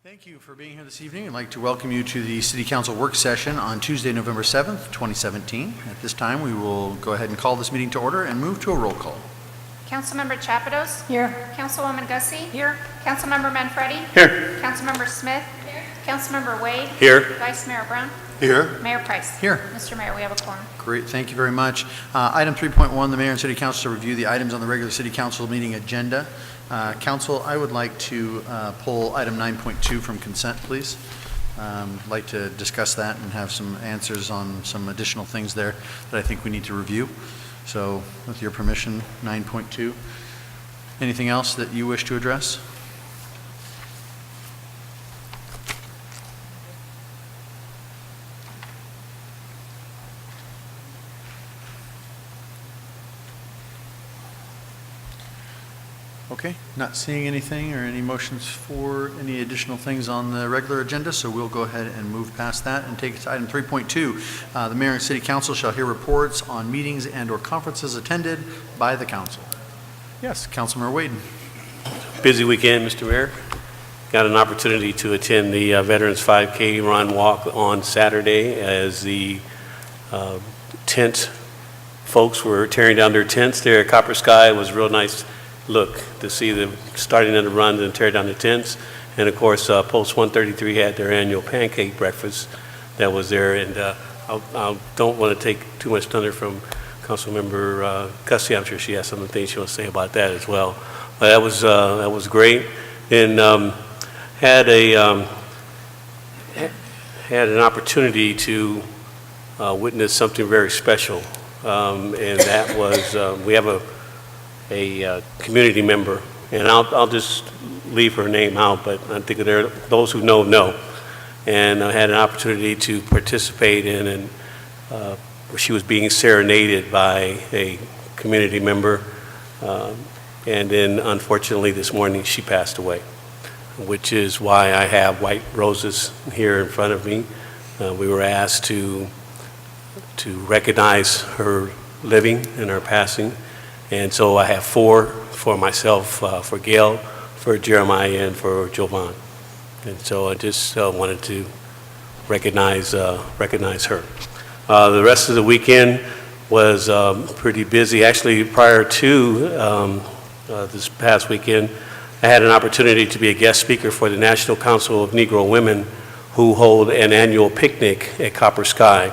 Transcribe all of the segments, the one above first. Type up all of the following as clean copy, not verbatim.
Thank you for being here this evening. I'd like to welcome you to the City Council work session on Tuesday, November 7th, 2017. At this time, we will go ahead and call this meeting to order and move to a roll call. Councilmember Chapados? Here. Councilwoman Gussie? Here. Councilmember Manfredi? Here. Councilmember Smith? Here. Councilmember Wade? Here. Vice Mayor Brown? Here. Mayor Price? Here. Mr. Mayor, we have a quorum. Great, thank you very much. Item 3.1, the Mayor and City Council to review the items on the regular City Council meeting agenda. Council, I would like to pull item 9.2 from consent, please. I'd like to discuss that and have some answers on some additional things there that I think we need to review. So, with your permission, 9.2. Anything else that you wish to address? Okay, not seeing anything or any motions for any additional things on the regular agenda, so we'll go ahead and move past that and take it to item 3.2. The Mayor and City Council shall hear reports on meetings and or conferences attended by the council. Yes, Councilmember Wade. Busy weekend, Mr. Mayor. Got an opportunity to attend the Veterans 5K Run Walk on Saturday as the tent folks were tearing down their tents there at Copper Sky. It was a real nice look to see them starting in the run and tear down the tents. And of course, Post 133 had their annual pancake breakfast that was there. And I don't want to take too much thunder from Councilmember Gussie. I'm sure she has some things she wants to say about that as well. But that was great. And had an opportunity to witness something very special. And that was we have a community member, and I'll just leave her name out, but I think there are those who know. And I had an opportunity to participate in, and she was being serenaded by a community member, and then unfortunately this morning she passed away, which is why I have white roses here in front of me. We were asked to recognize her living and her passing. And so I have 4 for myself, for Gail, for Jeremiah, and for Jovan. And so I just wanted to recognize her. The rest of the weekend was pretty busy. Actually, prior to this past weekend, I had an opportunity to be a guest speaker for the National Council of Negro Women, who hold an annual picnic at Copper Sky.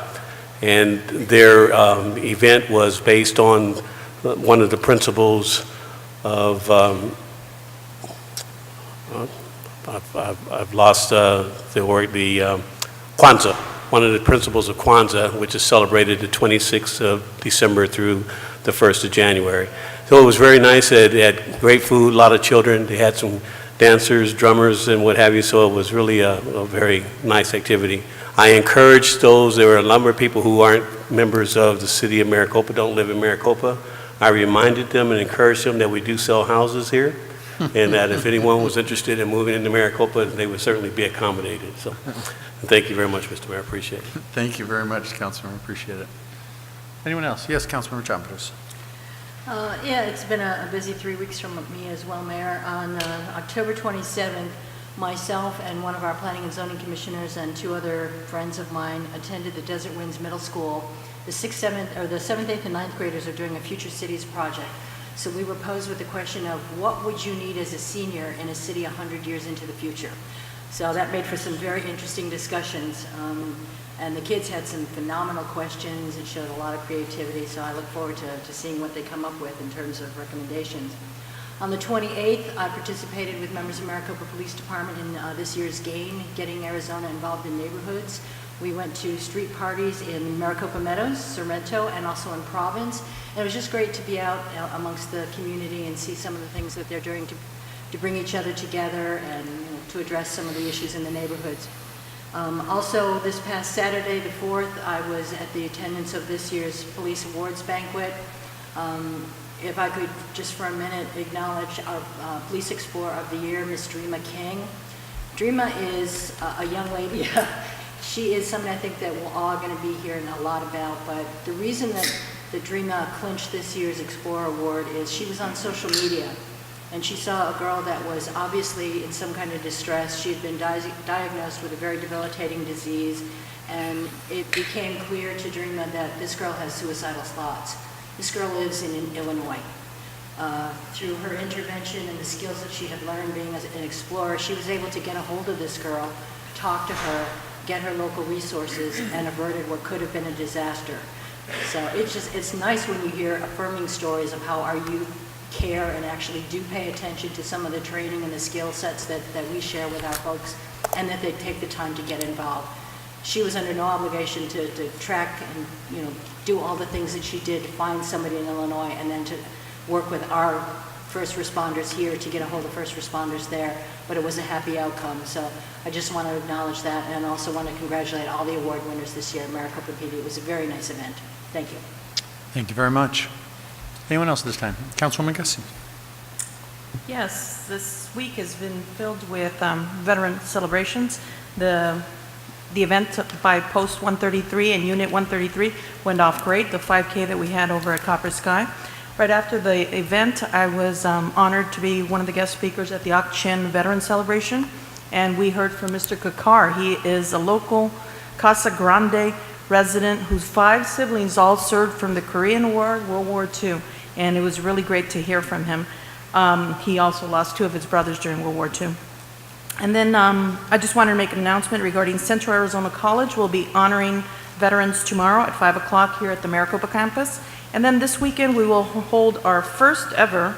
And their event was based on one of the principles of I've lost the Kwanzaa. One of the principles of Kwanzaa, which is celebrated the 26th of December through the 1st of January. So it was very nice. It had great food, a lot of children. They had some dancers, drummers, and what have you. So it was really a very nice activity. I encourage those. There were a number of people who aren't members of the city of Maricopa, don't live in Maricopa. I reminded them and encouraged them that we do sell houses here, and that if anyone was interested in moving into Maricopa, they would certainly be accommodated. So thank you very much, Mr. Mayor. I appreciate it. Thank you very much, Councilmember. Appreciate it. Anyone else? Yes, Councilmember Chapados. Yeah, it's been a busy 3 weeks from me as well, Mayor. On October 27th, myself and one of our planning and zoning commissioners and 2 other friends of mine attended the Desert Winds Middle School. The 7th, 8th, and 9th graders are doing a Future Cities project. So we were posed with the question of what would you need as a senior in a city 100 years into the future? So that made for some very interesting discussions. And the kids had some phenomenal questions and showed a lot of creativity. So I look forward to seeing what they come up with in terms of recommendations. On the 28th, I participated with members of Maricopa Police Department in this year's GAIN, Getting Arizona Involved in Neighborhoods. We went to street parties in Maricopa Meadows, Sorrento, and also in Province. And it was just great to be out amongst the community and see some of the things that they're doing to bring each other together and to address some of the issues in the neighborhoods. Also, this past Saturday, the 4th, I was at the attendance of this year's Police Awards Banquet. If I could just for a minute acknowledge our Police Explorer of the Year, Miss Dreama King. Dreama is a young lady. She is something I think that we're all going to be hearing a lot about, but the reason that Dreama clinched this year's Explorer Award is she was on social media and she saw a girl that was obviously in some kind of distress. She had been diagnosed with a very debilitating disease, and it became clear to Dreama that this girl has suicidal thoughts. This girl lives in Illinois. Through her intervention and the skills that she had learned being an explorer, she was able to get a hold of this girl, talk to her, get her local resources, and averted what could have been a disaster. So it's nice when you hear affirming stories of how our youth care and actually do pay attention to some of the training and the skill sets that we share with our folks, and that they take the time to get involved. She was under no obligation to track and do all the things that she did to find somebody in Illinois, and then to work with our first responders here to get a hold of first responders there, but it was a happy outcome. So I just want to acknowledge that, and also want to congratulate all the award winners this year at Maricopa PD. It was a very nice event. Thank you. Thank you very much. Anyone else this time? Councilwoman Gussie. Yes, this week has been filled with veteran celebrations. The event by Post 133 and Unit 133 went off great, the 5K that we had over at Copper Sky. Right after the event, I was honored to be one of the guest speakers at the Ak-Chin Veteran Celebration, and we heard from Mr. Kakar. He is a local Casa Grande resident whose 5 siblings all served from the Korean War, World War II, and it was really great to hear from him. He also lost 2 of his brothers during World War II. And then I just wanted to make an announcement regarding Central Arizona College. We'll be honoring veterans tomorrow at 5 o'clock here at the Maricopa campus. And then this weekend, we will hold our first ever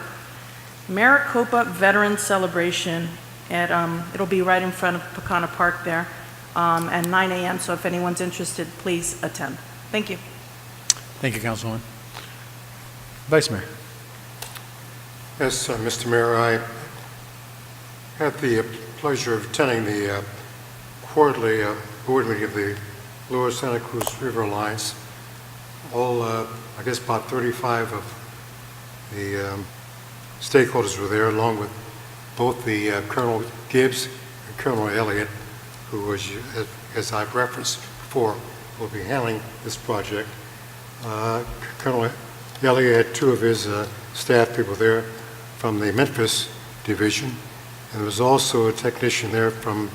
Maricopa Veteran Celebration at, it'll be right in front of Pecana Park there at 9 a.m. So if anyone's interested, please attend. Thank you. Thank you, Councilwoman. Vice Mayor. Yes, Mr. Mayor, I had the pleasure of attending the quarterly board meeting of the Lower Santa Cruz River Alliance. All, I guess about 35 of the stakeholders were there, along with both the Colonel Gibbs and Colonel Elliott, who was, as I've referenced before, will be handling this project. Colonel Elliott had 2 of his staff people there from the Memphis division, and there was also a technician there from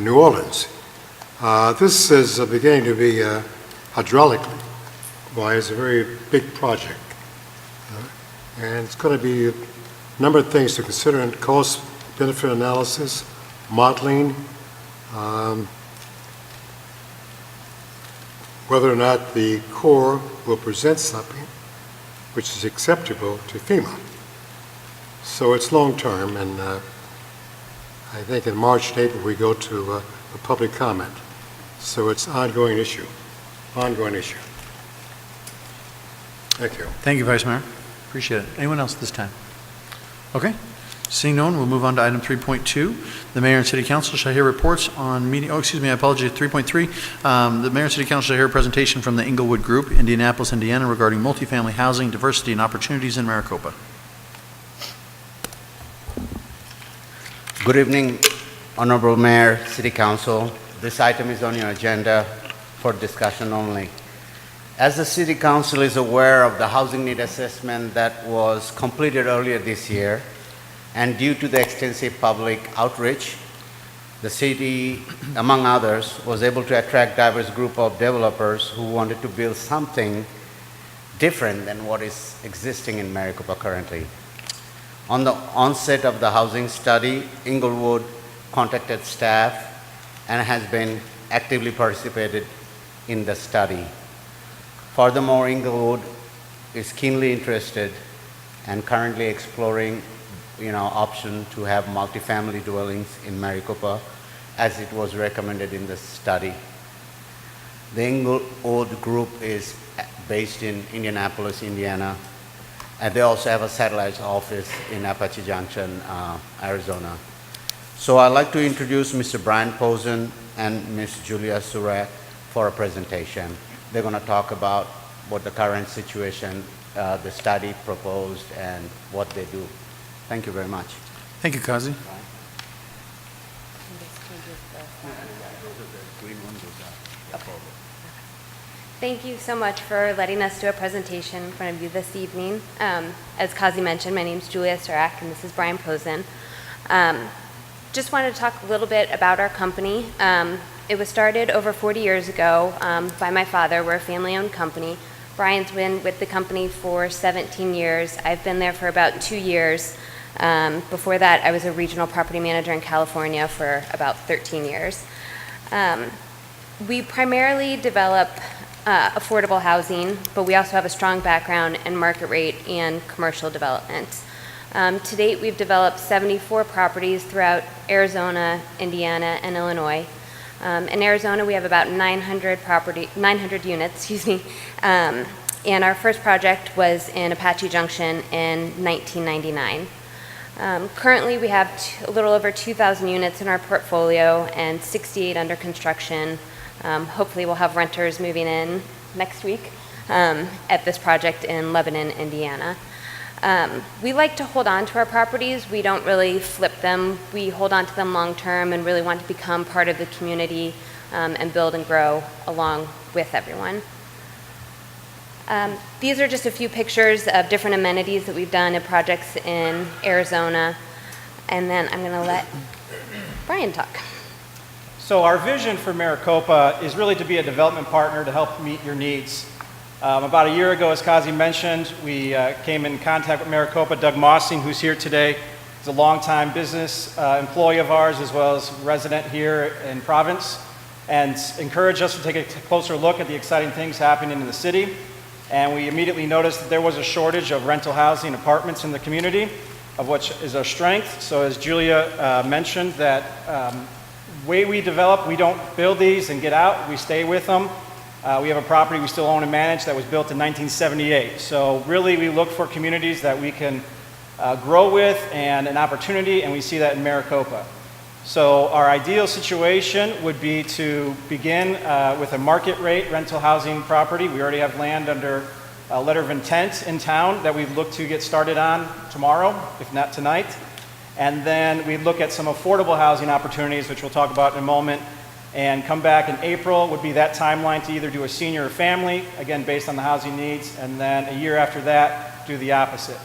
New Orleans. This is beginning to be hydraulically wise a very big project, and it's going to be a number of things to consider in cost benefit analysis, modeling, whether or not the Corps will present something which is acceptable to FEMA. So it's long term, and I think in March and April we go to a public comment. So it's an ongoing issue. Thank you. Thank you, Vice Mayor. Appreciate it. Anyone else this time? Okay. Seeing no one, we'll move on to item 3.2. The Mayor and City Council shall hear reports on meeting, I apologize, 3.3. The Mayor and City Council shall hear a presentation from the Inglewood Group, Indianapolis, Indiana, regarding multifamily housing, diversity, and opportunities in Maricopa. Good evening, Honorable Mayor, City Council. This item is on your agenda for discussion only. As the City Council is aware of the housing need assessment that was completed earlier this year, and due to the extensive public outreach, the city, among others, was able to attract a diverse group of developers who wanted to build something different than what is existing in Maricopa currently. On the onset of the housing study, Inglewood contacted staff and has been actively participated in the study. Furthermore, Inglewood is keenly interested and currently exploring option to have multifamily dwellings in Maricopa as it was recommended in the study. The Inglewood Group is based in Indianapolis, Indiana, and they also have a satellite office in Apache Junction, Arizona. So I'd like to introduce Mr. Brian Posen and Ms. Julia Surratt for a presentation. They're going to talk about what the current situation, the study proposed, and what they do. Thank you very much. Thank you, Kazi. Thank you so much for letting us do a presentation in front of you this evening. As Kazi mentioned, my name is Julia Surak, and this is Brian Posen. Just wanted to talk a little bit about our company. It was started over 40 years ago by my father. We're a family-owned company. Brian's been with the company for 17 years. I've been there for about 2 years. Before that, I was a regional property manager in California for about 13 years. We primarily develop affordable housing, but we also have a strong background in market rate and commercial development. To date, we've developed 74 properties throughout Arizona, Indiana, and Illinois. In Arizona, we have about 900 units, excuse me, and our first project was in Apache Junction in 1999. Currently, we have a little over 2,000 units in our portfolio and 68 under construction. Hopefully, we'll have renters moving in next week at this project in Lebanon, Indiana. We like to hold on to our properties. We don't really flip them. We hold on to them long term and really want to become part of the community and build and grow along with everyone. These are just a few pictures of different amenities that we've done at projects in Arizona. And then I'm going to let Brian talk. So our vision for Maricopa is really to be a development partner to help meet your needs. About a year ago, as Kazi mentioned, we came in contact with Maricopa. Doug Mossing, who's here today, is a longtime business employee of ours as well as resident here in Province, and encouraged us to take a closer look at the exciting things happening in the city. And we immediately noticed that there was a shortage of rental housing apartments in the community, of which is our strength. So as Julia mentioned, that way we develop, we don't build these and get out, we stay with them. We have a property we still own and manage that was built in 1978. So really we look for communities that we can grow with and an opportunity, and we see that in Maricopa. So our ideal situation would be to begin with a market rate rental housing property. We already have land under a letter of intent in town that we'd look to get started on tomorrow, if not tonight. And then we'd look at some affordable housing opportunities, which we'll talk about in a moment, and come back in April would be that timeline to either do a senior or family, again, based on the housing needs, and then a year after that, do the opposite.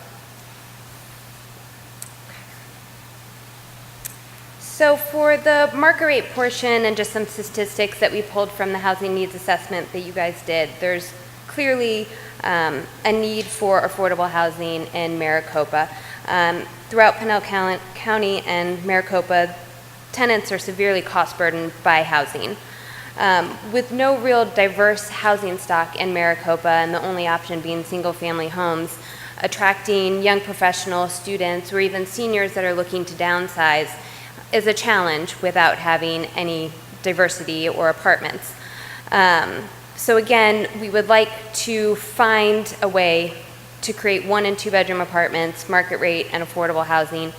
So for the market rate portion and just some statistics that we pulled from the housing needs assessment that you guys did, there's clearly a need for affordable housing in Maricopa. Throughout Pinal County and Maricopa, tenants are severely cost burdened by housing. With no real diverse housing stock in Maricopa and the only option being single family homes, attracting young professionals, students, or even seniors that are looking to downsize is a challenge without having any diversity or apartments. So again, we would like to find a way to create 1 and 2 bedroom apartments, market rate and affordable housing,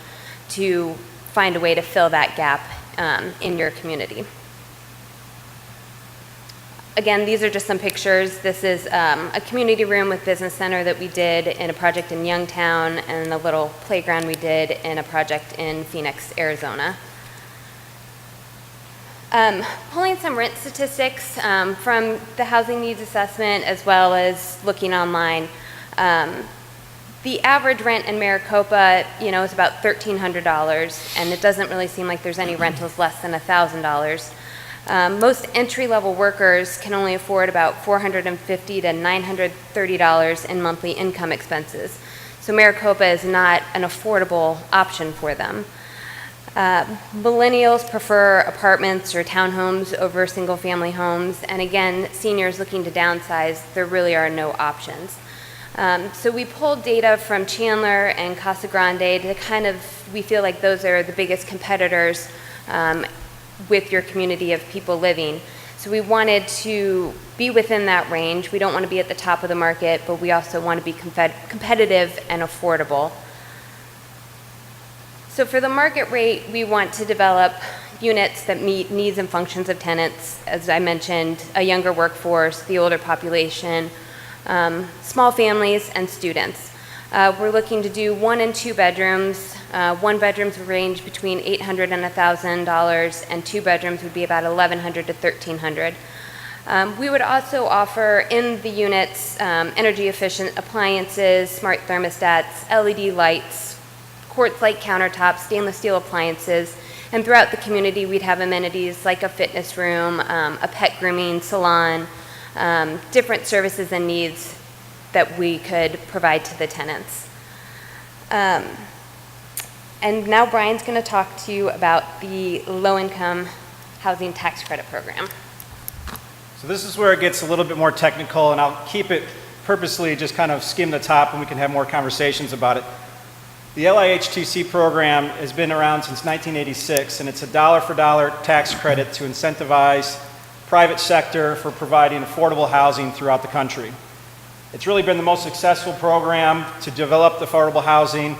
to find a way to fill that gap in your community. Again, these are just some pictures. This is a community room with business center that we did in a project in Youngtown, and a little playground we did in a project in Phoenix, Arizona. Pulling some rent statistics from the housing needs assessment as well as looking online. The average rent in Maricopa, is about $1,300, and it doesn't really seem like there's any rentals less than $1,000. Most entry-level workers can only afford about $450 to $930 in monthly income expenses. So Maricopa is not an affordable option for them. Millennials prefer apartments or townhomes over single-family homes, and again, seniors looking to downsize, there really are no options. So we pulled data from Chandler and Casa Grande to we feel like those are the biggest competitors with your community of people living. So we wanted to be within that range. We don't want to be at the top of the market, but we also want to be competitive and affordable. So for the market rate, we want to develop units that meet needs and functions of tenants, as I mentioned, a younger workforce, the older population, small families, and students. We're looking to do 1 and 2 bedrooms. 1 bedrooms would range between $800 and $1,000, and 2 bedrooms would be about $1,100 to $1,300. We would also offer in the units energy-efficient appliances, smart thermostats, LED lights, quartz-like countertops, stainless steel appliances, and throughout the community we'd have amenities like a fitness room, a pet grooming salon, different services and needs that we could provide to the tenants. And now Brian's going to talk to you about the low-income housing tax credit program. So this is where it gets a little bit more technical, and I'll keep it purposely just kind of skim the top and we can have more conversations about it. The LIHTC program has been around since 1986, and it's a dollar-for-dollar tax credit to incentivize private sector for providing affordable housing throughout the country. It's really been the most successful program to develop affordable housing.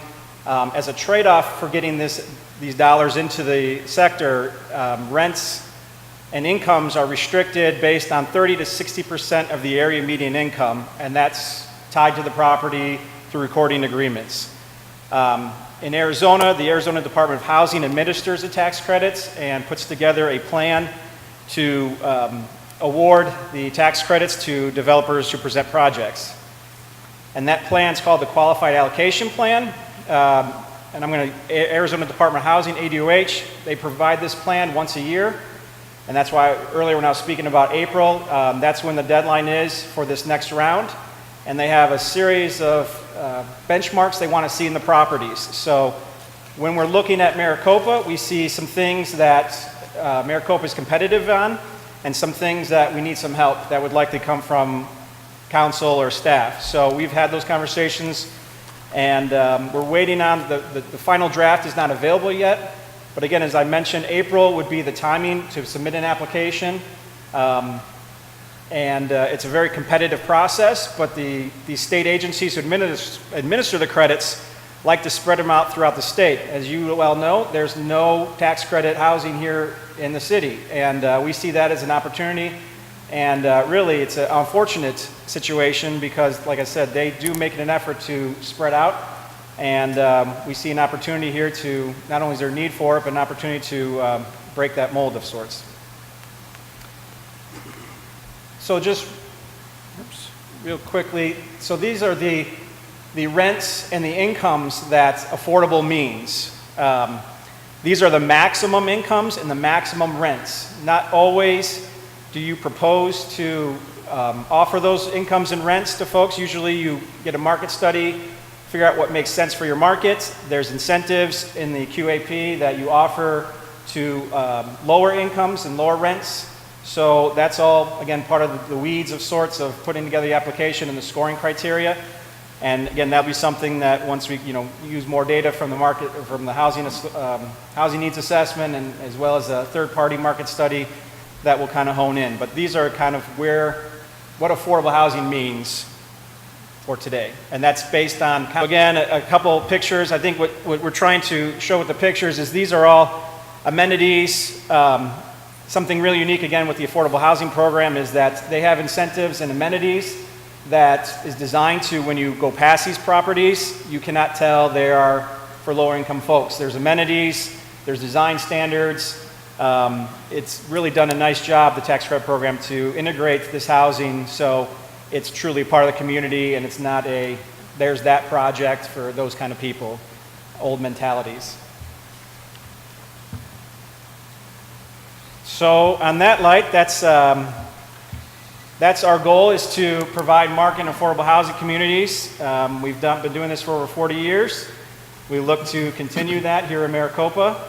As a trade-off for getting these dollars into the sector, rents and incomes are restricted based on 30 to 60% of the area median income, and that's tied to the property through recording agreements. In Arizona, the Arizona Department of Housing administers the tax credits and puts together a plan to award the tax credits to developers who present projects. And that plan is called the Qualified Allocation Plan. And I'm going to, Arizona Department of Housing, ADOH, they provide this plan once a year. And that's why earlier when I was speaking about April, that's when the deadline is for this next round. And they have a series of benchmarks they want to see in the properties. So when we're looking at Maricopa, we see some things that Maricopa is competitive on and some things that we need some help that would likely come from council or staff. So we've had those conversations, and we're waiting on the final draft is not available yet. But again, as I mentioned, April would be the timing to submit an application. It's a very competitive process, but the state agencies who administer the credits like to spread them out throughout the state. As you well know, there's no tax credit housing here in the city, and we see that as an opportunity. And really, it's an unfortunate situation because, like I said, they do make an effort to spread out. And we see an opportunity here to, not only is there a need for it, but an opportunity to break that mold of sorts. So just real quickly, so these are the rents and the incomes that affordable means. These are the maximum incomes and the maximum rents. Not always do you propose to offer those incomes and rents to folks. Usually you get a market study, figure out what makes sense for your market. There's incentives in the QAP that you offer to lower incomes and lower rents. So that's all, again, part of the weeds of sorts of putting together the application and the scoring criteria. And again, that'll be something that once we use more data from the market, from the housing needs assessment, and as well as a third-party market study, that will kind of hone in. But these are kind of what affordable housing means for today. And that's based on, again, a couple pictures. I think what we're trying to show with the pictures is these are all amenities. Something really unique, again, with the affordable housing program is that they have incentives and amenities that is designed to, when you go past these properties, you cannot tell they are for lower income folks. There's amenities, there's design standards. It's really done a nice job, the tax credit program, to integrate this housing so it's truly part of the community and it's not there's that project for those kind of people, old mentalities. So on that light, that's our goal, is to provide market and affordable housing communities. We've been doing this for over 40 years. We look to continue that here in Maricopa.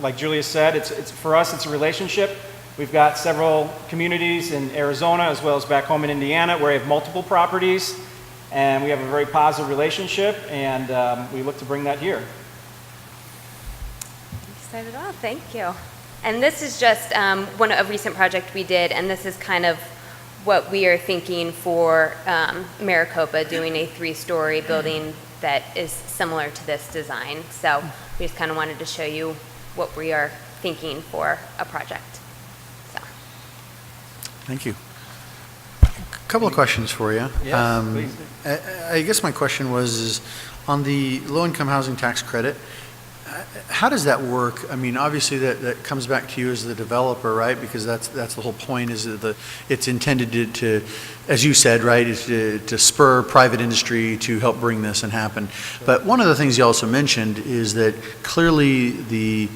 Like Julia said, it's for us, it's a relationship. We've got several communities in Arizona as well as back home in Indiana where we have multiple properties, and we have a very positive relationship, and we look to bring that here. Said it all. Thank you. And this is just a recent project we did, and this is kind of what we are thinking for Maricopa, doing a 3-story building that is similar to this design. So we just kind of wanted to show you what we are thinking for a project. So. Thank you. A couple of questions for you. Yes, please. I guess my question is on the low-income housing tax credit, how does that work? I mean, obviously that comes back to you as the developer, right? Because that's the whole point, is that it's intended to, as you said, right, is to spur private industry to help bring this and happen. But one of the things you also mentioned is that clearly the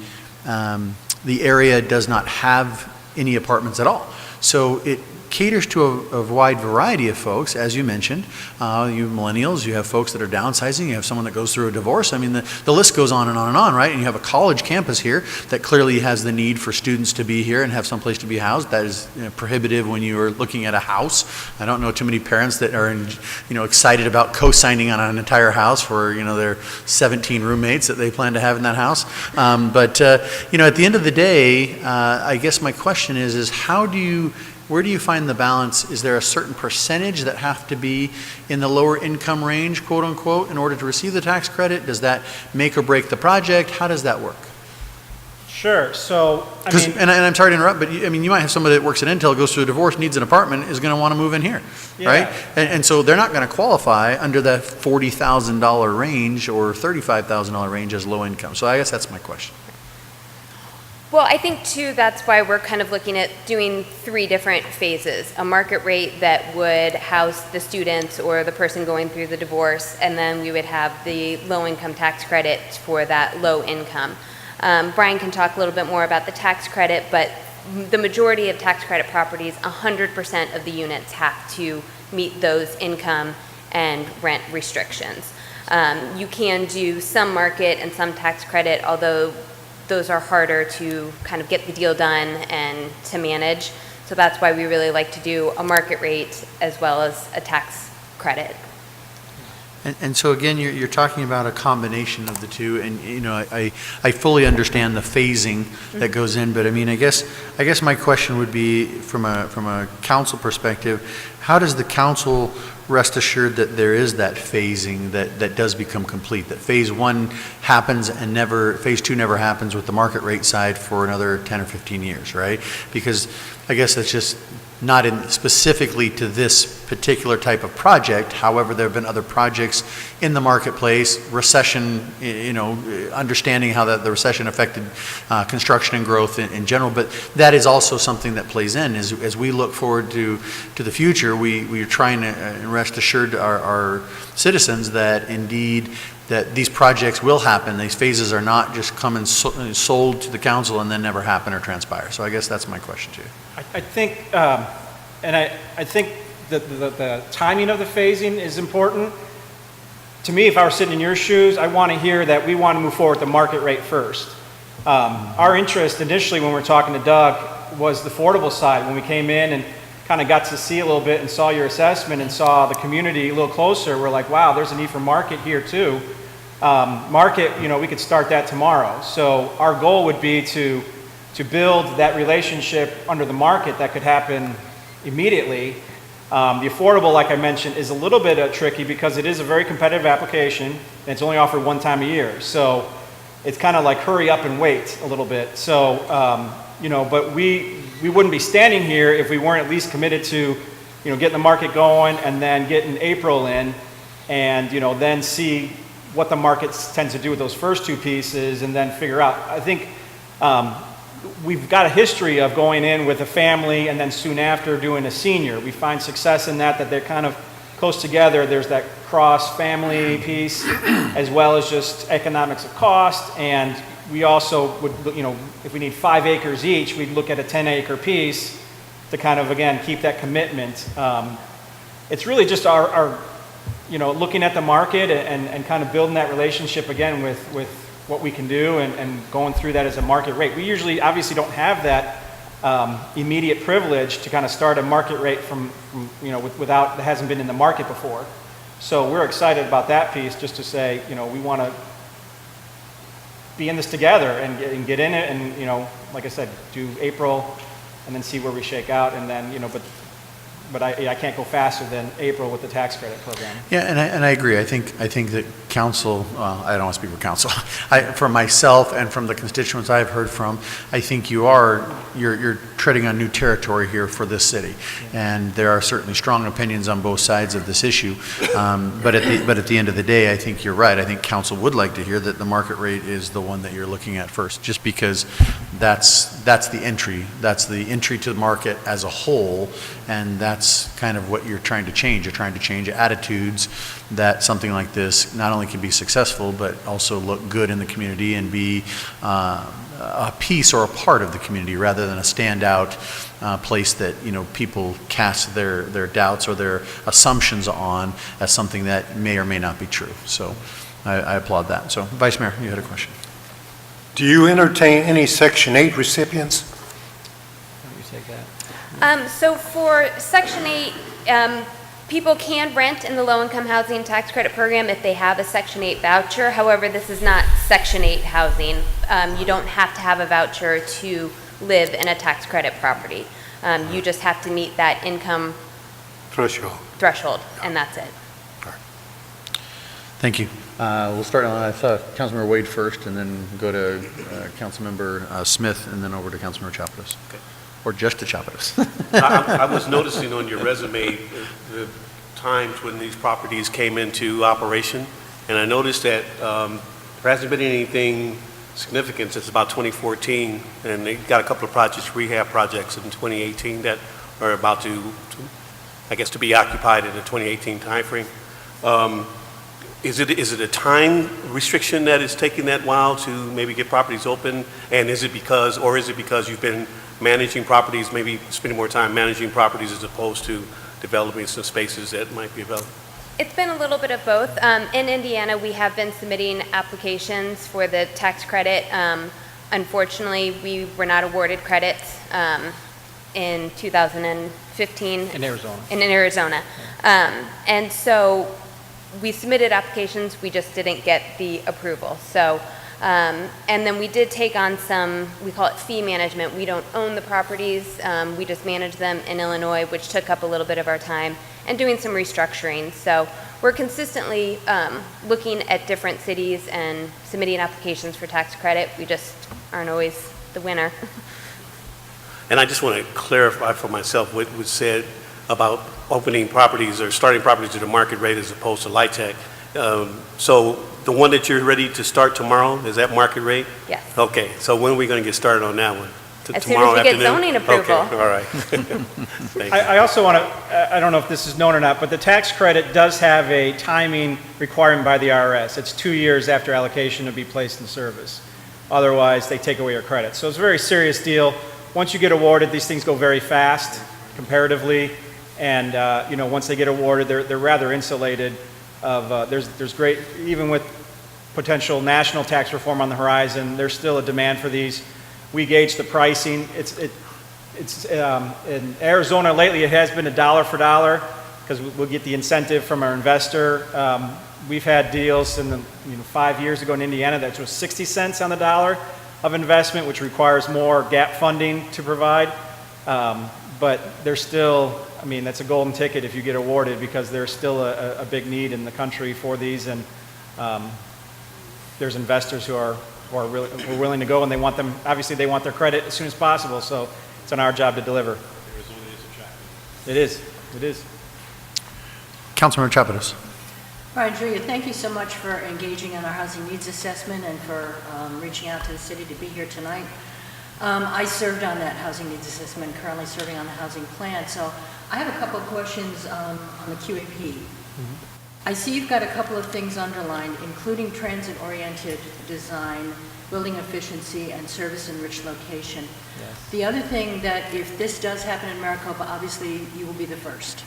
area does not have any apartments at all. So it caters to a wide variety of folks, as you mentioned. You millennials, you have folks that are downsizing, you have someone that goes through a divorce. I mean, the list goes on and on and on, right? And you have a college campus here that clearly has the need for students to be here and have someplace to be housed. That is prohibitive when you are looking at a house. I don't know too many parents that are excited about co-signing on an entire house for their 17 roommates that they plan to have in that house. But at the end of the day, I guess my question is where do you find the balance? Is there a certain percentage that have to be in the lower income range, quote unquote, in order to receive the tax credit? Does that make or break the project? How does that work? Sure. So, And I'm sorry to interrupt, but you might have somebody that works at Intel, goes through a divorce, needs an apartment, is going to want to move in here, right? And so they're not going to qualify under the $40,000 range or $35,000 range as low income. So I guess that's my question. Well, I think too, that's why we're kind of looking at doing 3 different phases. A market rate that would house the students or the person going through the divorce, and then we would have the low income tax credit for that low income. Brian can talk a little bit more about the tax credit, but the majority of tax credit properties, 100% of the units have to meet those income and rent restrictions. You can do some market and some tax credit, although those are harder to kind of get the deal done and to manage. So that's why we really like to do a market rate as well as a tax credit. And so again, you're talking about a combination of the two, and I fully understand the phasing that goes in, but I guess my question would be from a council perspective, how does the council rest assured that there is that phasing that does become complete, that phase 1 happens and phase 2 never happens with the market rate side for another 10 or 15 years, right? Because I guess that's just not specifically to this particular type of project. However, there have been other projects in the marketplace, recession, understanding how the recession affected construction and growth in general, but that is also something that plays in. As we look forward to the future, we are trying to rest assured our citizens that indeed that these projects will happen. These phases are not just come and sold to the council and then never happen or transpire. So I guess that's my question to you. I think, I think the timing of the phasing is important. To me, if I were sitting in your shoes, I want to hear that we want to move forward with the market rate first. Our interest initially when we were talking to Doug was the affordable side. When we came in and kind of got to see a little bit and saw your assessment and saw the community a little closer, we're like, wow, there's a need for market here too. Market, we could start that tomorrow. So our goal would be to build that relationship under the market that could happen immediately. The affordable, like I mentioned, is a little bit tricky because it is a very competitive application and it's only offered 1 time a year. So it's kind of like hurry up and wait a little bit. So, but we wouldn't be standing here if we weren't at least committed to, getting the market going and then getting April in and, then see what the markets tend to do with those first 2 pieces and then figure out. I think we've got a history of going in with a family and then soon after doing a senior. We find success in that they're kind of close together. There's that cross-family piece as well as just economics of cost. And we also would, if we need 5 acres each, we'd look at a 10-acre piece to kind of, again, keep that commitment. It's really just our looking at the market and kind of building that relationship again with what we can do and going through that as a market rate. We usually obviously don't have that immediate privilege to kind of start a market rate from without, that hasn't been in the market before. So we're excited about that piece just to say, we want to be in this together and get in it and, like I said, do April and then see where we shake out and then, but I can't go faster than April with the tax credit program. Yeah, and I agree. I think that council, I don't want to speak for council, from myself and from the constituents I've heard from, I think you're treading on new territory here for this city. And there are certainly strong opinions on both sides of this issue. But at the end of the day, I think you're right. I think council would like to hear that the market rate is the one that you're looking at first, just because that's the entry. That's the entry to the market as a whole, and that's kind of what you're trying to change. You're trying to change attitudes that something like this not only can be successful, but also look good in the community and be a piece or a part of the community rather than a standout place that, you know, people cast their doubts or their assumptions on as something that may or may not be true. So I applaud that. So Vice Mayor, you had a question. Do you entertain any Section 8 recipients? You take that. So for Section 8, people can rent in the low-income housing tax credit program if they have a Section 8 voucher. However, this is not Section 8 housing. You don't have to have a voucher to live in a tax credit property. You just have to meet that income threshold, and that's it. Thank you. We'll start on, I saw Councilmember Wade first, and then go to Councilmember Smith, and then over to Councilmember Chapados. Okay. Or just to Chapados. I was noticing on your resume the times when these properties came into operation, and I noticed that there hasn't been anything significant since about 2014, and they got a couple of projects, rehab projects in 2018 that are about to I guess, to be occupied in the 2018 timeframe. Is it a time restriction that is taking that while to maybe get properties open? And is it because you've been managing properties, maybe spending more time managing properties as opposed to developing some spaces that might be available? It's been a little bit of both. In Indiana, we have been submitting applications for the tax credit. Unfortunately, we were not awarded credits in 2015. In Arizona. In Arizona. And so we submitted applications, we just didn't get the approval. So, and then we did take on some, we call it fee management. We don't own the properties, we just manage them in Illinois, which took up a little bit of our time, and doing some restructuring. So we're consistently looking at different cities and submitting applications for tax credit. We just aren't always the winner. And I just want to clarify for myself what was said about opening properties or starting properties at a market rate as opposed to light tech. So the one that you're ready to start tomorrow, is that market rate? Yes. Okay, so when are we going to get started on that one? As soon as we get zoning approval. Okay, all right. Thank you. I also want to, I don't know if this is known or not, but the tax credit does have a timing requirement by the IRS. It's 2 years after allocation to be placed in service. Otherwise, they take away your credit. So it's a very serious deal. Once you get awarded, these things go very fast, comparatively. And, you know, once they get awarded, they're rather insulated of, there's great, even with potential national tax reform on the horizon, there's still a demand for these. We gauge the pricing. It's in Arizona lately, it has been $1 for dollar because we'll get the incentive from our investor. We've had deals in the 5 years ago in Indiana that was 60 cents on the dollar of investment, which requires more gap funding to provide. But there's still, I mean, that's a golden ticket if you get awarded because there's still a big need in the country for these, and there's investors who are willing to go, and they want them, obviously they want their credit as soon as possible, so it's on our job to deliver. It is. Councilmember Chapados. All right, Julia, thank you so much for engaging in our housing needs assessment and for reaching out to the city to be here tonight. I served on that housing needs assessment, currently serving on the housing plan, so I have a couple of questions on the QAP. Mm-hmm. I see you've got a couple of things underlined, including transit-oriented design, building efficiency, and service-enriched location. Yes. The other thing that if this does happen in Maricopa, obviously you will be the first.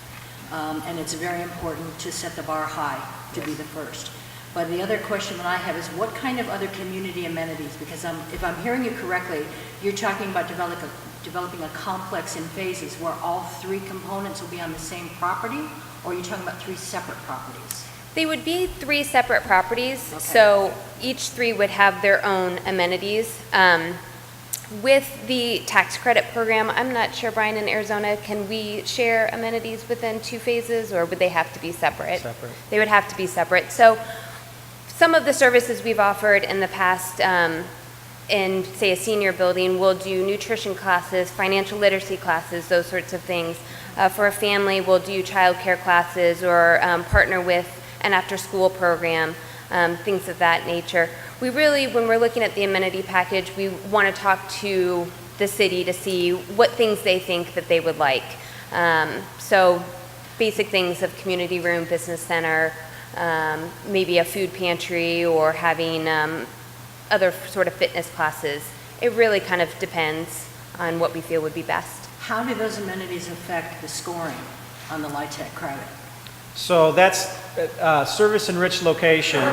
And it's very important to set the bar high to be the first. But the other question that I have is what kind of other community amenities? Because if I'm hearing you correctly, you're talking about developing a complex in phases where all three components will be on the same property, or are you talking about three separate properties? They would be three separate properties, Okay. So each three would have their own amenities. With the tax credit program, I'm not sure, Brian, in Arizona, can we share amenities within 2 phases, or would they have to be separate? Separate. They would have to be separate. So some of the services we've offered in the past in, say, a senior building, we'll do nutrition classes, financial literacy classes, those sorts of things. For a family, we'll do childcare classes or partner with an after-school program, things of that nature. We really, when we're looking at the amenity package, we want to talk to the city to see what things they think that they would like. So basic things of community room, business center, maybe a food pantry, or having other sort of fitness classes. It really kind of depends on what we feel would be best. How do those amenities affect the scoring on the LIHTC credit? So that's service-enriched location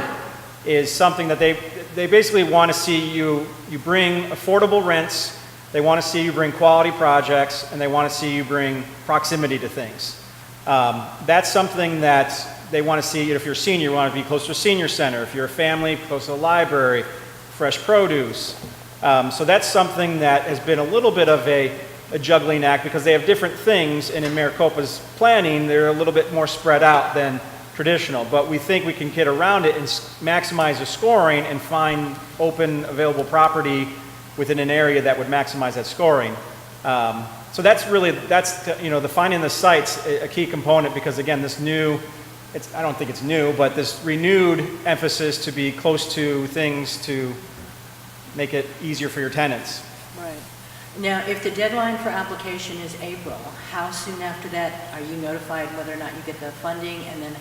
is something that they basically want to see you bring affordable rents, they want to see you bring quality projects, and they want to see you bring proximity to things. That's something that they want to see. If you're a senior, you want to be close to a senior center. If you're a family, close to a library, fresh produce. So that's something that has been a little bit of a juggling act because they have different things, and in Maricopa's planning, they're a little bit more spread out than traditional. But we think we can get around it and maximize the scoring and find open, available property within an area that would maximize that scoring. So that's the finding the site's a key component because again, this new, I don't think it's new, but this renewed emphasis to be close to things to make it easier for your tenants. Right. Now, if the deadline for application is April, how soon after that are you notified whether or not you get the funding? And then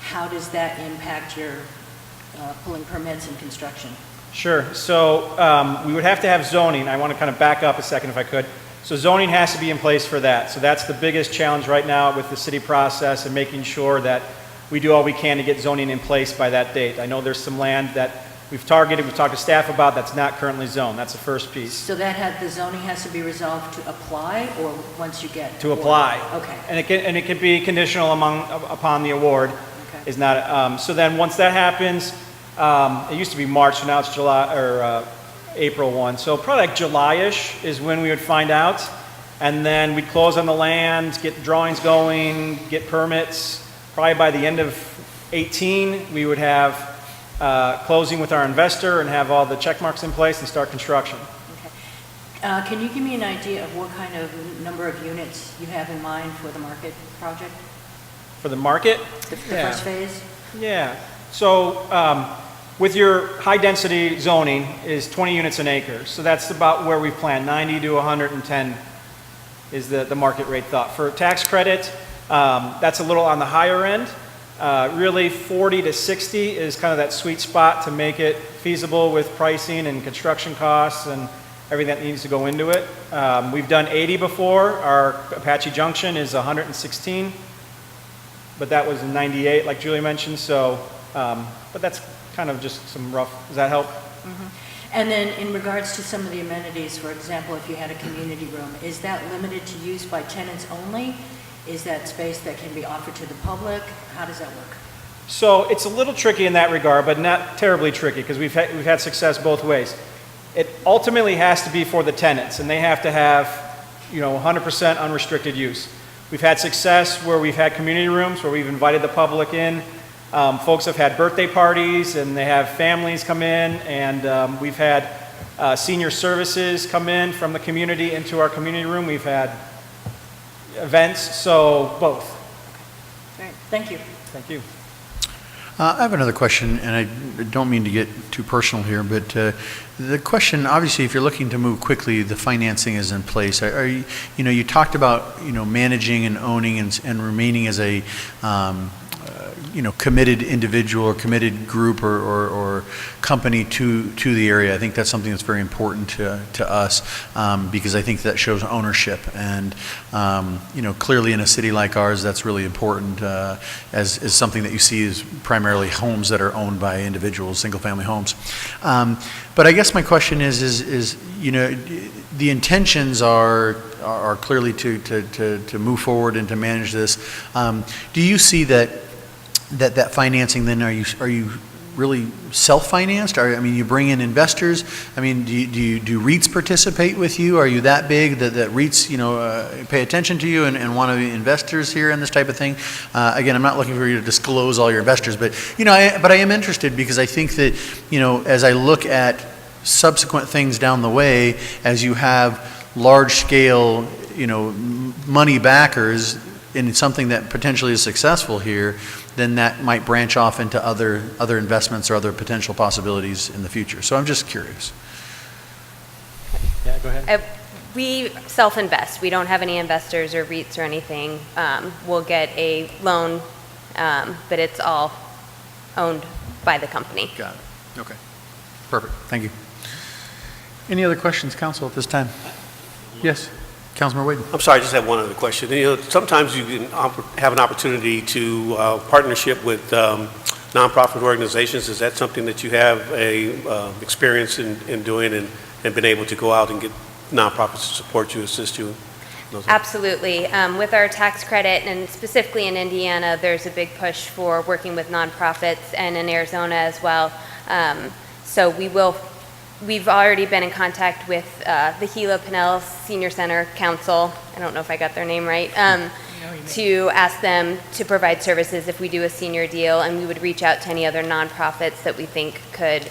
how does that impact your pulling permits and construction? Sure. So we would have to have zoning. I want to kind of back up a second if I could. So zoning has to be in place for that. So that's the biggest challenge right now with the city process and making sure that we do all we can to get zoning in place by that date. I know there's some land that we've targeted, we've talked to staff about, that's not currently zoned. That's the first piece. So the zoning has to be resolved to apply, or once you get To apply. Okay. And it can be conditional upon the award. Okay. Is not. So then once that happens, it used to be March, so now it's July or April 1. So probably like July-ish is when we would find out, and then we'd close on the land, get drawings going, get permits. Probably by the end of 18, we would have closing with our investor and have all the check marks in place and start construction. Okay. Can you give me an idea of what kind of number of units you have in mind for the market project? For the market? The first phase? Yeah. So with your high-density zoning is 20 units an acre. So that's about where we plan, 90 to 110 is the market rate thought. For tax credit, that's a little on the higher end. Really 40 to 60 is kind of that sweet spot to make it feasible with pricing and construction costs and everything that needs to go into it. We've done 80 before. Our Apache Junction is 116, but that was in 98, like Julie mentioned. So, but that's kind of just some rough, does that help? Mm-hmm. And then in regards to some of the amenities, for example, if you had a community room, is that limited to use by tenants only? Is that space that can be offered to the public? How does that work? So it's a little tricky in that regard, but not terribly tricky because we've had success both ways. It ultimately has to be for the tenants, and they have to have 100% unrestricted use. We've had success where we've had community rooms where we've invited the public in. Folks have had birthday parties and they have families come in, and we've had senior services come in from the community into our community room. We've had events, so both. All right, thank you. Thank you. I have another question, and I don't mean to get too personal here, but the question, obviously, if you're looking to move quickly, the financing is in place. Are you, you talked about, managing and owning and remaining as a, committed individual or committed group or company to the area. I think that's something that's very important to us because I think that shows ownership. And, clearly in a city like ours, that's really important as something that you see as primarily homes that are owned by individuals, single-family homes. But I guess my question is the intentions are clearly to move forward and to manage this. Do you see that financing then, are you really self-financed? You bring in investors? Do REITs participate with you? Are you that big that REITs, pay attention to you and want to be investors here in this type of thing? Again, I'm not looking for you to disclose all your investors, but, I am interested because I think that, as I look at subsequent things down the way as you have large-scale, money backers in something that potentially is successful here, then that might branch off into other investments or other potential possibilities in the future. So I'm just curious. Yeah, go ahead. We self-invest. We don't have any investors or REITs or anything. We'll get a loan, but it's all owned by the company. Got it. Okay. Perfect. Thank you. Any other questions, council, at this time? Yes, Councilman Wade. I'm sorry, I just have one other question. Sometimes you can have an opportunity to partnership with nonprofit organizations. Is that something that you have experience in doing and been able to go out and get nonprofits to support you, assist you? Absolutely. With our tax credit, and specifically in Indiana, there's a big push for working with nonprofits, and in Arizona as well. So we've already been in contact with the Gila Pinellas Senior Center Council, I don't know if I got their name right, to ask them to provide services if we do a senior deal, and we would reach out to any other nonprofits that we think could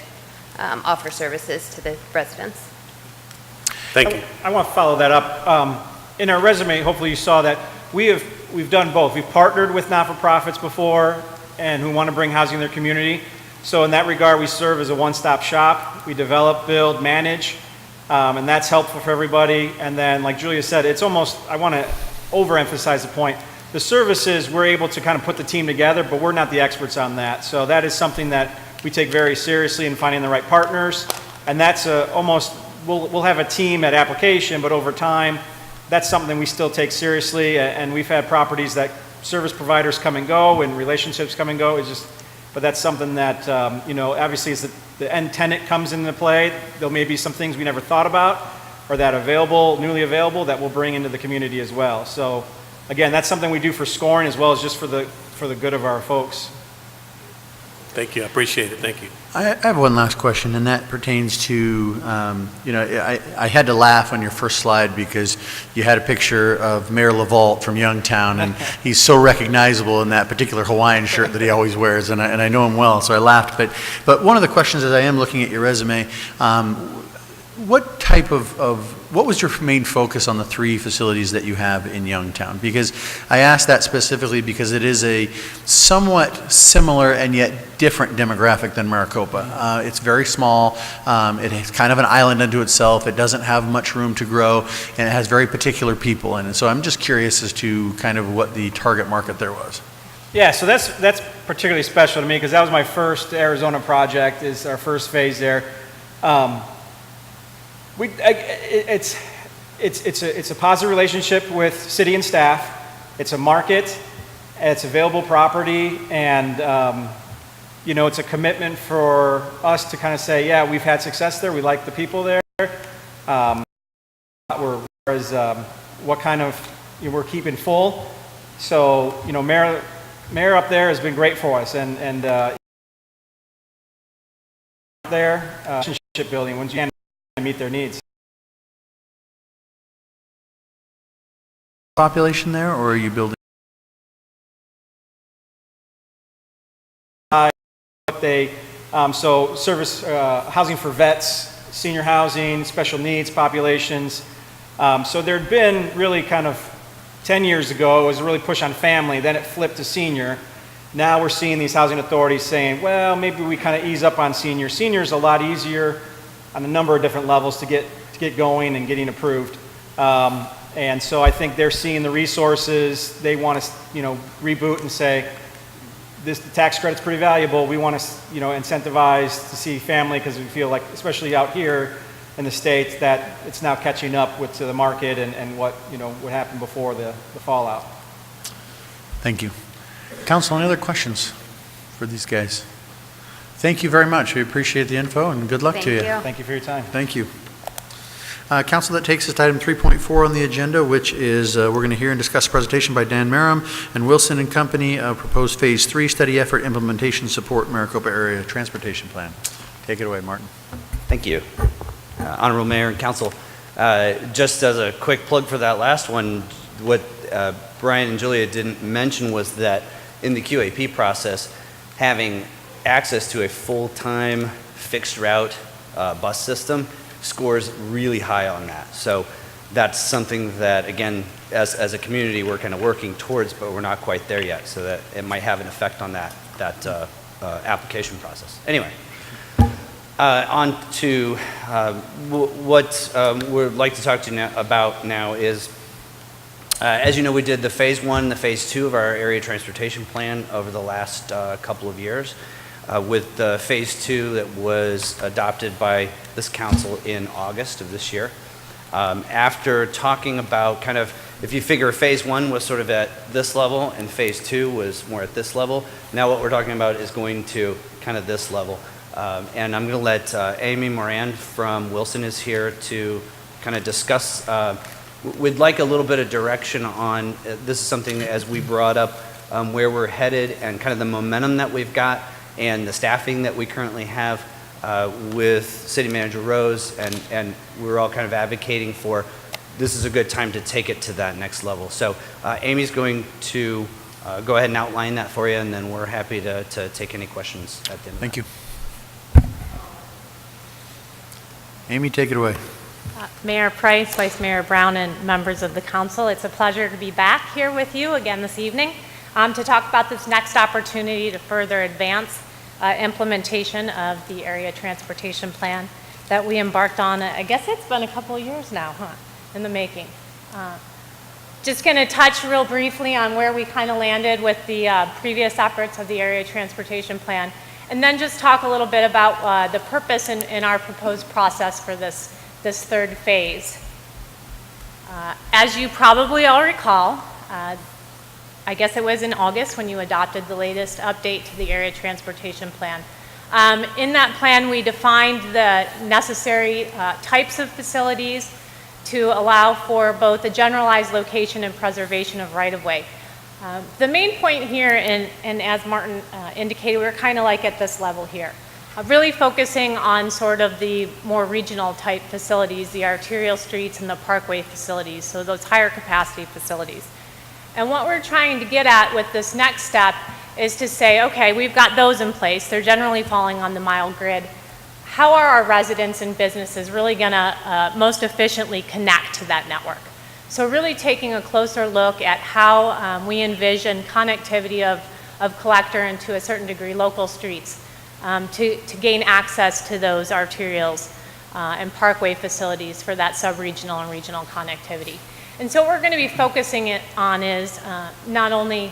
offer services to the residents. Thank you. I want to follow that up. In our resume, hopefully you saw that we've done both. We've partnered with not-for-profits before and who want to bring housing in their community. So in that regard, we serve as a one-stop shop. We develop, build, manage, and that's helpful for everybody. And then, like Julia said, it's almost, I want to overemphasize the point. The services, we're able to kind of put the team together, but we're not the experts on that. So that is something that we take very seriously in finding the right partners. And that's almost, we'll have a team at application, but over time, that's something we still take seriously. And we've had properties that service providers come and go and relationships come and go. It's just, but that's something that, obviously as the end tenant comes into play, there may be some things we never thought about or that newly available that we'll bring into the community as well. So again, that's something we do for scoring as well as just for the good of our folks. Thank you. I appreciate it. Thank you. I have one last question, and that pertains to, I had to laugh on your first slide because you had a picture of Mayor LaVault from Youngtown, and he's so recognizable in that particular Hawaiian shirt that he always wears, and I know him well, so I laughed. But one of the questions as I am looking at your resume, what type what was your main focus on the 3 facilities that you have in Youngtown? Because I asked that specifically because it is a somewhat similar and yet different demographic than Maricopa. It's very small. It is kind of an island unto itself. It doesn't have much room to grow, and it has very particular people in it. So I'm just curious as to kind of what the target market there was. Yeah, so that's particularly special to me because that was my first Arizona project, is our first phase there. It's a positive relationship with city and staff. It's a market, it's available property, and it's a commitment for us to kind of say, yeah, we've had success there. We like the people there. We're keeping full. So Mayor up there has been great for us, and there relationship building once you can meet their needs. Population there, or are you building? So service housing for vets, senior housing, special needs populations. So there'd been really kind of 10 years ago, it was a really push on family, then it flipped to senior. Now we're seeing these housing authorities saying, well, maybe we kind of ease up on senior. Senior's a lot easier on a number of different levels to get going and getting approved. And so I think they're seeing the resources. They want to, reboot and say, the tax credit's pretty valuable. We want to, incentivize to see family because we feel like, especially out here in the States, that it's now catching up to the market and what happened before the fallout. Thank you. Council, any other questions for these guys? Thank you very much. We appreciate the info, and good luck to you. Thank you for your time. Thank you. Council, that takes us to item 3.4 on the agenda, which is we're going to hear and discuss a presentation by Dan Merrim and Wilson and Company, proposed Phase 3 Study Effort Implementation Support Maricopa Area Transportation Plan. Take it away, Martin. Thank you. Honorable Mayor and Council, just as a quick plug for that last one, what Brian and Julia didn't mention was that in the QAP process, having access to a full-time fixed route bus system scores really high on that. So that's something that, again, as a community, we're kind of working towards, but we're not quite there yet, so that it might have an effect on that application process. Anyway, on to what we'd like to talk to you about now is, as you know, we did the phase 1 and the phase 2 of our area transportation plan over the last couple of years, with the phase 2 that was adopted by this council in August of this year. After talking about kind of, if you figure phase 1 was sort of at this level and phase 2 was more at this level, now what we're talking about is going to kind of this level. And I'm going to let Amy Moran from Wilson is here to kind of discuss. We'd like a little bit of direction on, this is something as we brought up, where we're headed and kind of the momentum that we've got and the staffing that we currently have with City Manager Rose, and we're all kind of advocating for this is a good time to take it to that next level. So Amy's going to go ahead and outline that for you, and then we're happy to take any questions at the end. Thank you. Amy, take it away. Mayor Price, Vice Mayor Brown, and members of the council, it's a pleasure to be back here with you again this evening to talk about this next opportunity to further advance implementation of the area transportation plan that we embarked on. I guess it's been a couple of years now, in the making. Just going to touch real briefly on where we kind of landed with the previous efforts of the area transportation plan, and then just talk a little bit about the purpose in our proposed process for this third phase. As you probably all recall, I guess it was in August when you adopted the latest update to the area transportation plan. In that plan, we defined the necessary types of facilities to allow for both the generalized location and preservation of right-of-way. The main point here, and as Martin indicated, we're kind of like at this level here. Really focusing on sort of the more regional type facilities, the arterial streets and the parkway facilities, so those higher capacity facilities. And what we're trying to get at with this next step is to say, okay, we've got those in place. They're generally falling on the mile grid. How are our residents and businesses really going to most efficiently connect to that network? So really taking a closer look at how we envision connectivity of collector and to a certain degree local streets to gain access to those arterials and parkway facilities for that sub-regional and regional connectivity. And so what we're going to be focusing it on is not only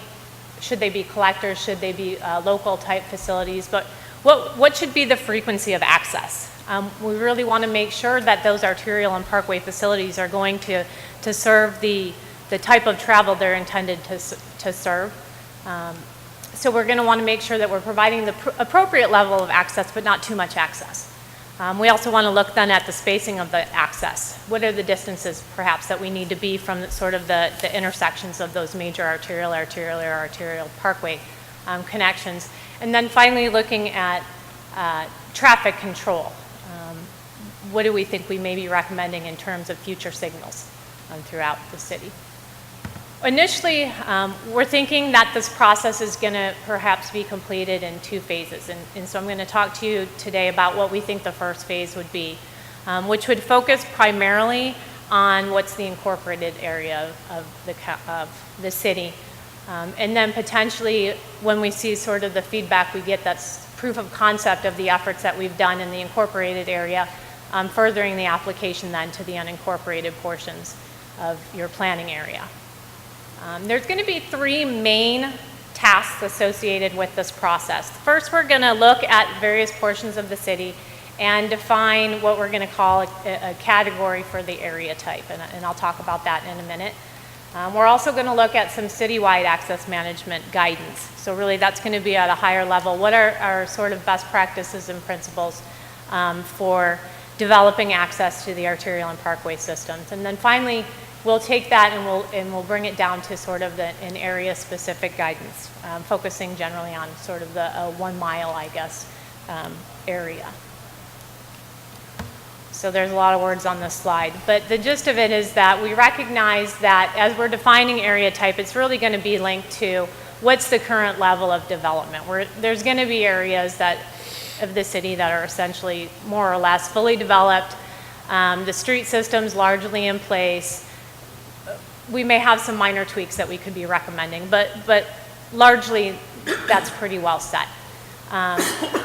should they be collectors, should they be local type facilities, but what should be the frequency of access? We really want to make sure that those arterial and parkway facilities are going to serve the type of travel they're intended to serve. So we're going to want to make sure that we're providing the appropriate level of access, but not too much access. We also want to look then at the spacing of the access. What are the distances perhaps that we need to be from sort of the intersections of those major arterial parkway connections. And then finally looking at traffic control. What do we think we may be recommending in terms of future signals throughout the city? Initially, we're thinking that this process is going to perhaps be completed in 2 phases. And so I'm going to talk to you today about what we think the first phase would be, which would focus primarily on what's the incorporated area of the city. And then potentially when we see sort of the feedback we get, that's proof of concept of the efforts that we've done in the incorporated area, furthering the application then to the unincorporated portions of your planning area. There's going to be 3 main tasks associated with this process. First, we're going to look at various portions of the city and define what we're going to call a category for the area type, and I'll talk about that in a minute. We're also going to look at some citywide access management guidance. So really that's going to be at a higher level. What are our sort of best practices and principles for developing access to the arterial and parkway systems? And then finally, we'll take that and we'll bring it down to sort of an area-specific guidance, focusing generally on sort of the 1 mile, I guess, area. So there's a lot of words on this slide, but the gist of it is that we recognize that as we're defining area type, it's really going to be linked to what's the current level of development. There's going to be areas that of the city that are essentially more or less fully developed. The street system's largely in place. We may have some minor tweaks that we could be recommending, but largely that's pretty well set.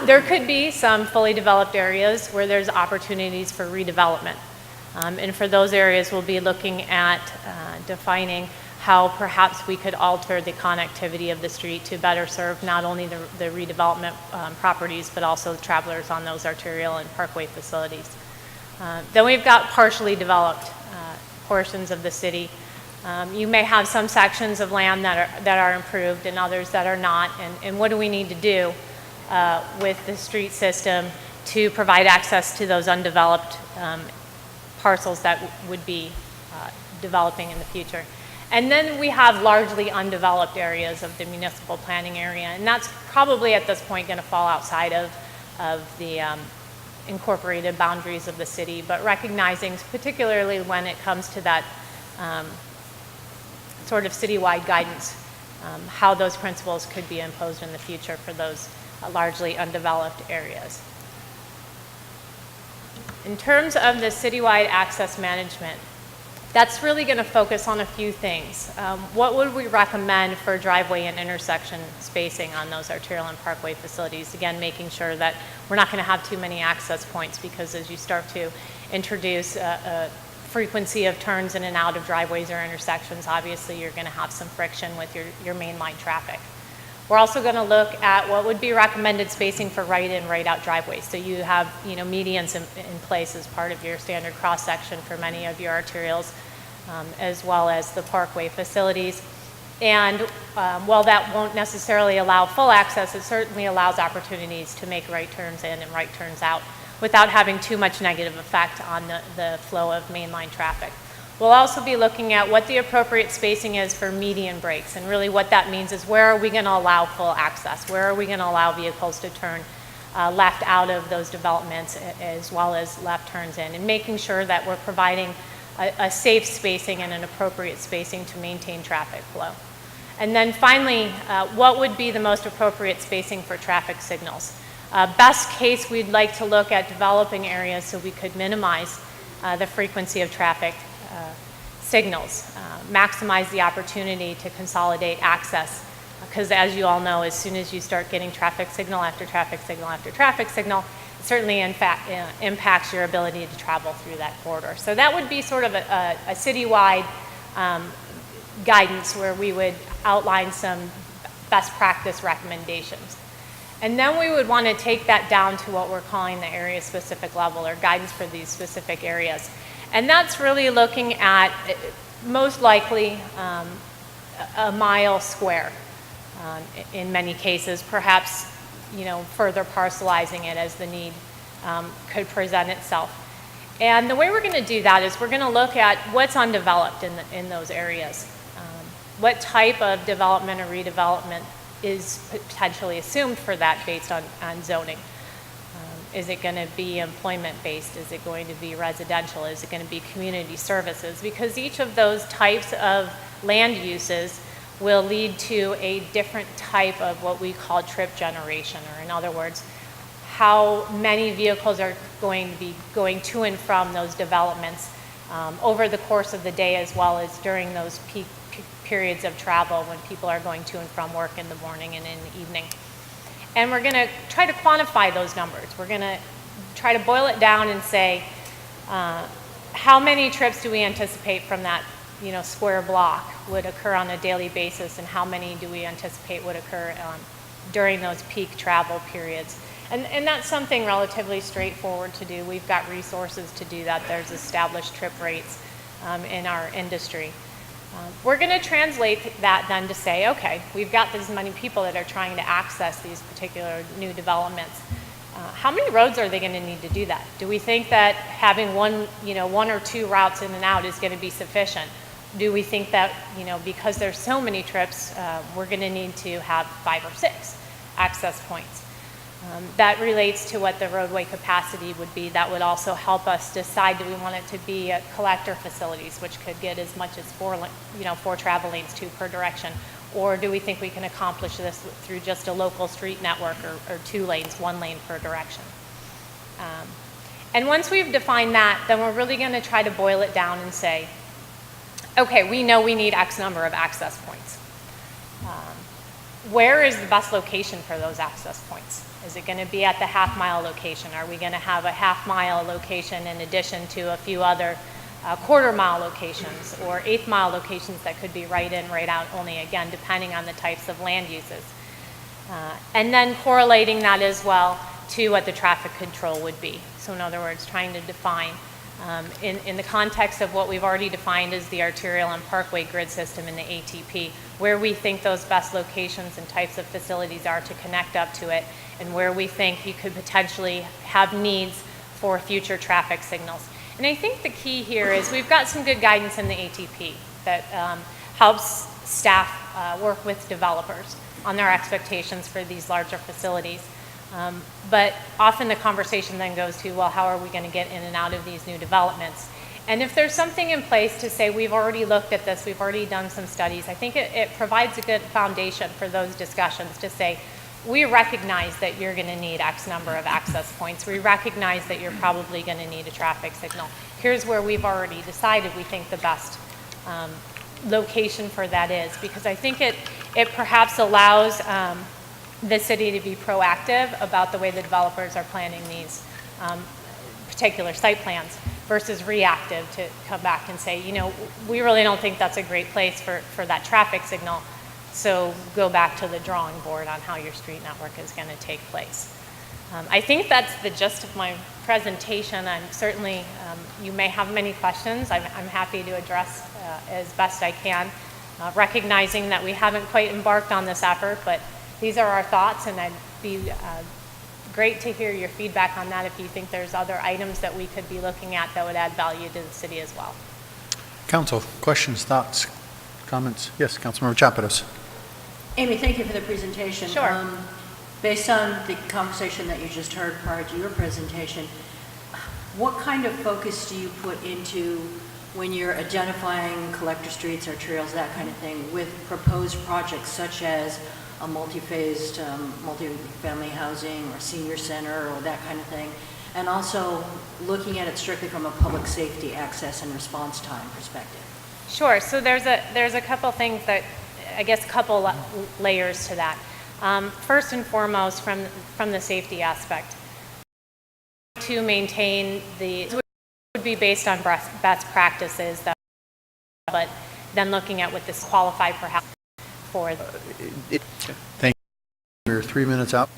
There could be some fully developed areas where there's opportunities for redevelopment. And for those areas, we'll be looking at defining how perhaps we could alter the connectivity of the street to better serve not only the redevelopment properties, but also the travelers on those arterial and parkway facilities. Then we've got partially developed portions of the city. You may have some sections of land that are improved and others that are not. And what do we need to do with the street system to provide access to those undeveloped parcels that would be developing in the future? And then we have largely undeveloped areas of the municipal planning area, and that's probably at this point going to fall outside of the incorporated boundaries of the city, but recognizing, particularly when it comes to that sort of citywide guidance, how those principles could be imposed in the future for those largely undeveloped areas. In terms of the citywide access management, that's really going to focus on a few things. What would we recommend for driveway and intersection spacing on those arterial and parkway facilities? Again, making sure that we're not going to have too many access points, because as you start to introduce a frequency of turns in and out of driveways or intersections, obviously you're going to have some friction with your mainline traffic. We're also going to look at what would be recommended spacing for right-in, right-out driveways. So you have, medians in place as part of your standard cross-section for many of your arterials, as well as the parkway facilities. And while that won't necessarily allow full access, it certainly allows opportunities to make right turns in and right turns out without having too much negative effect on the flow of mainline traffic. We'll also be looking at what the appropriate spacing is for median breaks, and really what that means is where are we going to allow full access? Where are we going to allow vehicles to turn left out of those developments as well as left turns in, and making sure that we're providing a safe spacing and an appropriate spacing to maintain traffic flow. And then finally, what would be the most appropriate spacing for traffic signals? Best case, we'd like to look at developing areas so we could minimize the frequency of traffic signals, maximize the opportunity to consolidate access, because as you all know, as soon as you start getting traffic signal after traffic signal after traffic signal, it certainly in fact impacts your ability to travel through that corridor. So that would be sort of a citywide guidance where we would outline some best practice recommendations. And then we would want to take that down to what we're calling the area specific level, or guidance for these specific areas. And that's really looking at, most likely, a mile square in many cases, perhaps, further parcelizing it as the need could present itself. And the way we're going to do that is we're going to look at what's undeveloped in those areas. What type of development or redevelopment is potentially assumed for that based on zoning. Is it going to be employment-based? Is it going to be residential? Is it going to be community services? Because each of those types of land uses will lead to a different type of what we call trip generation, or in other words, how many vehicles are going to be going to and from those developments over the course of the day, as well as during those peak periods of travel when people are going to and from work in the morning and in the evening. And we're going to try to quantify those numbers. We're going to try to boil it down and say, how many trips do we anticipate from that square block would occur on a daily basis, and how many do we anticipate would occur during those peak travel periods? And that's something relatively straightforward to do. We've got resources to do that. There's established trip rates in our industry. We're going to translate that then to say, okay, we've got this many people that are trying to access these particular new developments. How many roads are they going to need to do that? Do we think that having one or two routes in and out is going to be sufficient? Do we think that, because there's so many trips, we're going to need to have 5 or 6 access points? That relates to what the roadway capacity would be. That would also help us decide, do we want it to be collector facilities, which could get as much as 4 travel lanes per direction, Or do we think we can accomplish this through just a local street network or 2 lanes, 1 lane per direction? And once we've defined that, then we're really going to try to boil it down and say, okay, we know we need X number of access points. Where is the best location for those access points? Is it going to be at the half-mile location? Are we going to have a half-mile location in addition to a few other quarter-mile locations or eighth-mile locations that could be right in, right out only, again, depending on the types of land uses? And then correlating that as well to what the traffic control would be. So in other words, trying to define, in the context of what we've already defined as the arterial and parkway grid system in the ATP, where we think those best locations and types of facilities are to connect up to it, and where we think you could potentially have needs for future traffic signals. And I think the key here is we've got some good guidance in the ATP that helps staff work with developers on their expectations for these larger facilities. But often the conversation then goes to, well, how are we going to get in and out of these new developments? And if there's something in place to say, we've already looked at this, we've already done some studies, I think it provides a good foundation for those discussions to say, we recognize that you're going to need X number of access points. We recognize that you're probably going to need a traffic signal. Here's where we've already decided we think the best location for that is, because I think it perhaps allows the city to be proactive about the way the developers are planning these particular site plans versus reactive to come back and say, you know, we really don't think that's a great place for that traffic signal, so go back to the drawing board on how your street network is going to take place. I think that's the gist of my presentation. I'm certainly, you may have many questions. I'm happy to address as best I can, recognizing that we haven't quite embarked on this effort, but these are our thoughts, and I'd be great to hear your feedback on that if you think there's other items that we could be looking at that would add value to the city as well. Council, questions, thoughts, comments? Yes, Councilmember Chapados. Amy, thank you for the presentation. Sure. Based on the conversation that you just heard prior to your presentation, what kind of focus do you put into when you're identifying collector streets, arterials, that kind of thing, with proposed projects such as a multi-phased, multi-family housing or senior center or that kind of thing, and also looking at it strictly from a public safety access and response time perspective? Sure. So there's a couple things that, I guess, a couple layers to that. First and foremost, from the safety aspect, to maintain it would be based on best practices, but then looking at what this qualify perhaps for. Thank you. We're 3 minutes out.